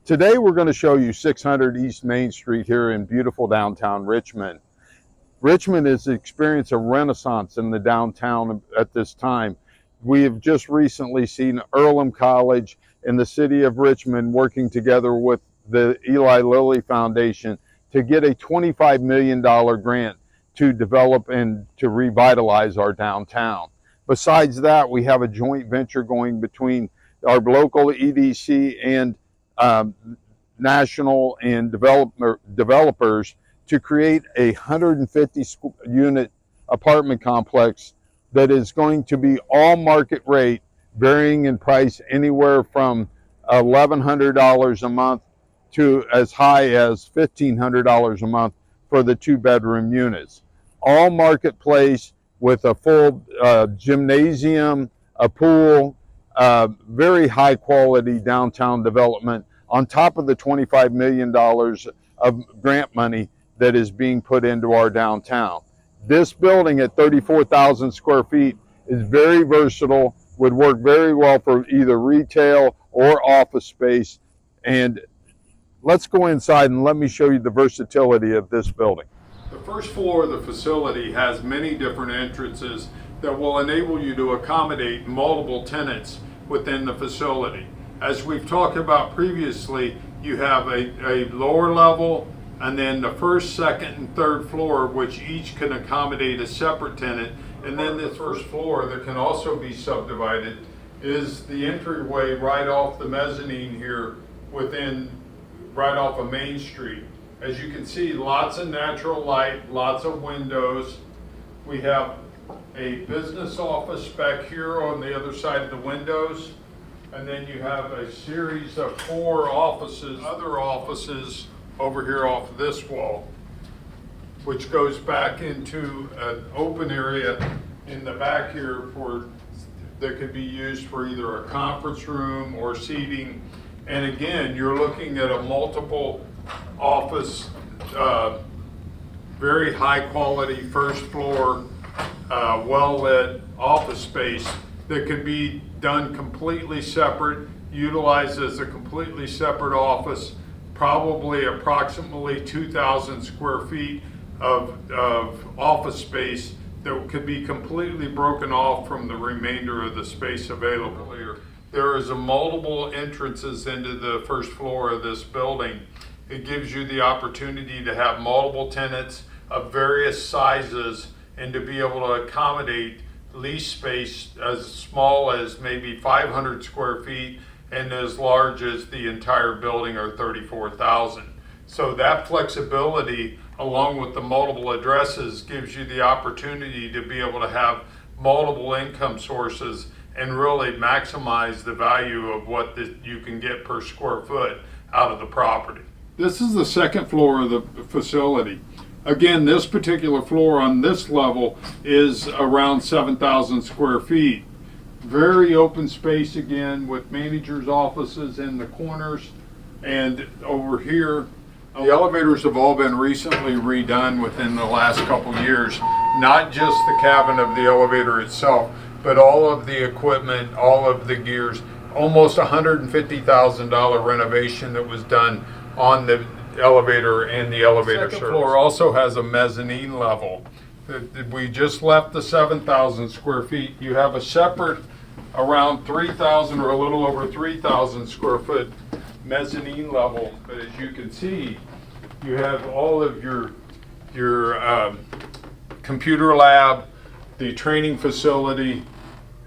Today we're going to show you 600 East Main Street here in beautiful downtown Richmond. Richmond has experienced a renaissance in the downtown at this time. We have just recently seen Earlham College and the city of Richmond working together with the Eli Lilly Foundation to get a $25 million grant to develop and to revitalize our downtown. Besides that, we have a joint venture going between our local EDC and um, national and developers to create a 150 unit apartment complex that is going to be all market rate, varying in price anywhere from $1,100 a month to as high as $1,500 a month for the 2-bedroom units. All marketplace with a full gymnasium, a pool, very high quality downtown development on top of the $25 million of grant money that is being put into our downtown. This building at 34,000 square feet is very versatile, would work very well for either retail or office space. And let's go inside and let me show you the versatility of this building. The first floor of the facility has many different entrances that will enable you to accommodate multiple tenants within the facility. As we've talked about previously, you have a lower level and then the first, second, and third floor, which each can accommodate a separate tenant. And then the first floor that can also be subdivided is the entryway right off the mezzanine here right off of Main Street. As you can see, lots of natural light, lots of windows. We have a business office back here on the other side of the windows. And then you have a series of 4 offices, other offices over here off this wall, which goes back into an open area in the back here that could be used for either a conference room or seating. And again, you're looking at a multiple office, very high quality first floor, well lit office space that could be done completely separate, utilized as a completely separate office, probably approximately 2,000 square feet of office space that could be completely broken off from the remainder of the space available here. There is multiple entrances into the first floor of this building. It gives you the opportunity to have multiple tenants of various sizes and to be able to accommodate lease space as small as maybe 500 square feet and as large as the entire building or 34,000. So that flexibility along with the multiple addresses gives you the opportunity to be able to have multiple income sources and really maximize the value of what you can get per square foot out of the property. This is the second floor of the facility. Again, this particular floor on this level is around 7,000 square feet. Very open space again with managers' offices in the corners. And over here, the elevators have all been recently redone within the last couple years. Not just the cabin of the elevator itself, but all of the equipment, all of the gears. Almost $150,000 renovation that was done on the elevator and the elevator service. The second floor also has a mezzanine level. We just left the 7,000 square feet. You have a separate around 3,000 or a little over 3,000 square foot mezzanine level. But as you can see, you have all of your computer lab, the training facility,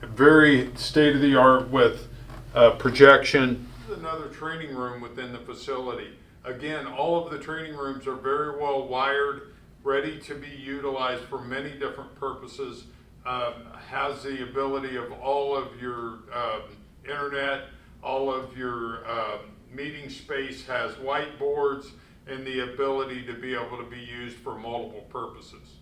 very state-of-the-art with projection. Another training room within the facility. Again, all of the training rooms are very well wired, ready to be utilized for many different purposes. Has the ability of all of your internet, all of your meeting space, has whiteboards, and the ability to be able to be used for multiple purposes.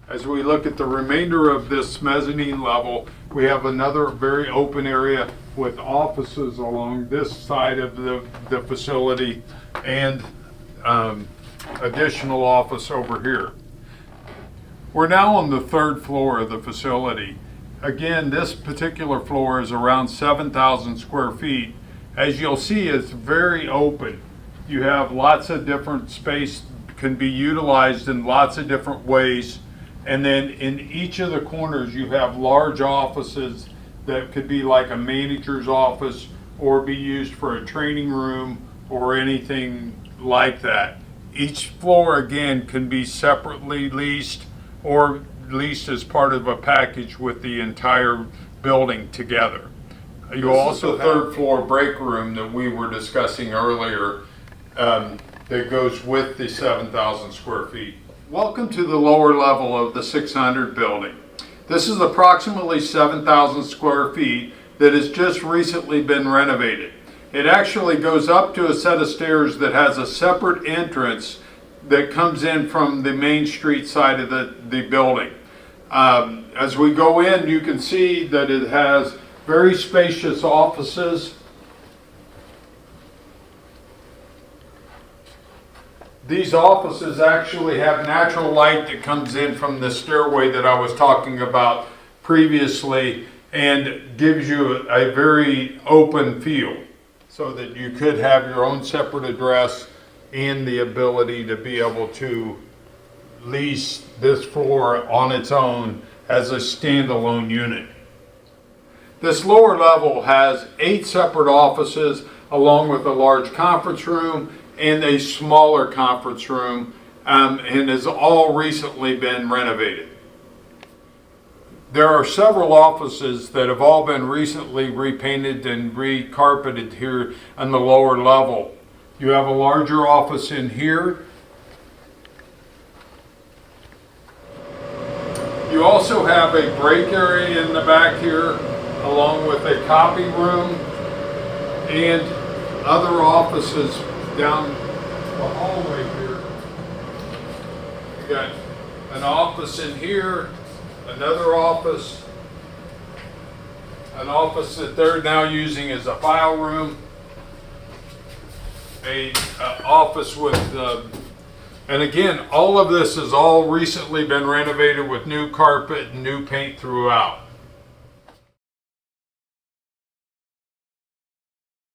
As we look at the remainder of this mezzanine level, we have another very open area with offices along this side of the facility and additional office over here. We're now on the third floor of the facility. Again, this particular floor is around 7,000 square feet, As you'll see, it's very open. You have lots of different space, can be utilized in lots of different ways. And then in each of the corners, you have large offices that could be like a manager's office or be used for a training room or anything like that. Each floor, again, can be separately leased or leased as part of a package with the entire building together. You also have the third floor break room that we were discussing earlier, that goes with the 7,000 square feet. Welcome to the lower level of the 600 building. This is approximately 7,000 square feet that has just recently been renovated. It actually goes up to a set of stairs that has a separate entrance that comes in from the main street side of the building. As we go in, you can see that it has very spacious offices. These offices actually have natural light that comes in from the stairway that I was talking about previously and gives you a very open feel so that you could have your own separate address and the ability to be able to lease this floor on its own as a standalone unit. This lower level has 8 separate offices along with a large conference room and a smaller conference room, and has all recently been renovated. There are several offices that have all been recently repainted and recarpeted here on the lower level. You have a larger office in here. You also have a break area in the back here, along with a copy room and other offices down the hallway here. You got an office in here, another office, an office that they're now using as a file room, a office with, and again, all of this has all recently been renovated with new carpet and new paint throughout.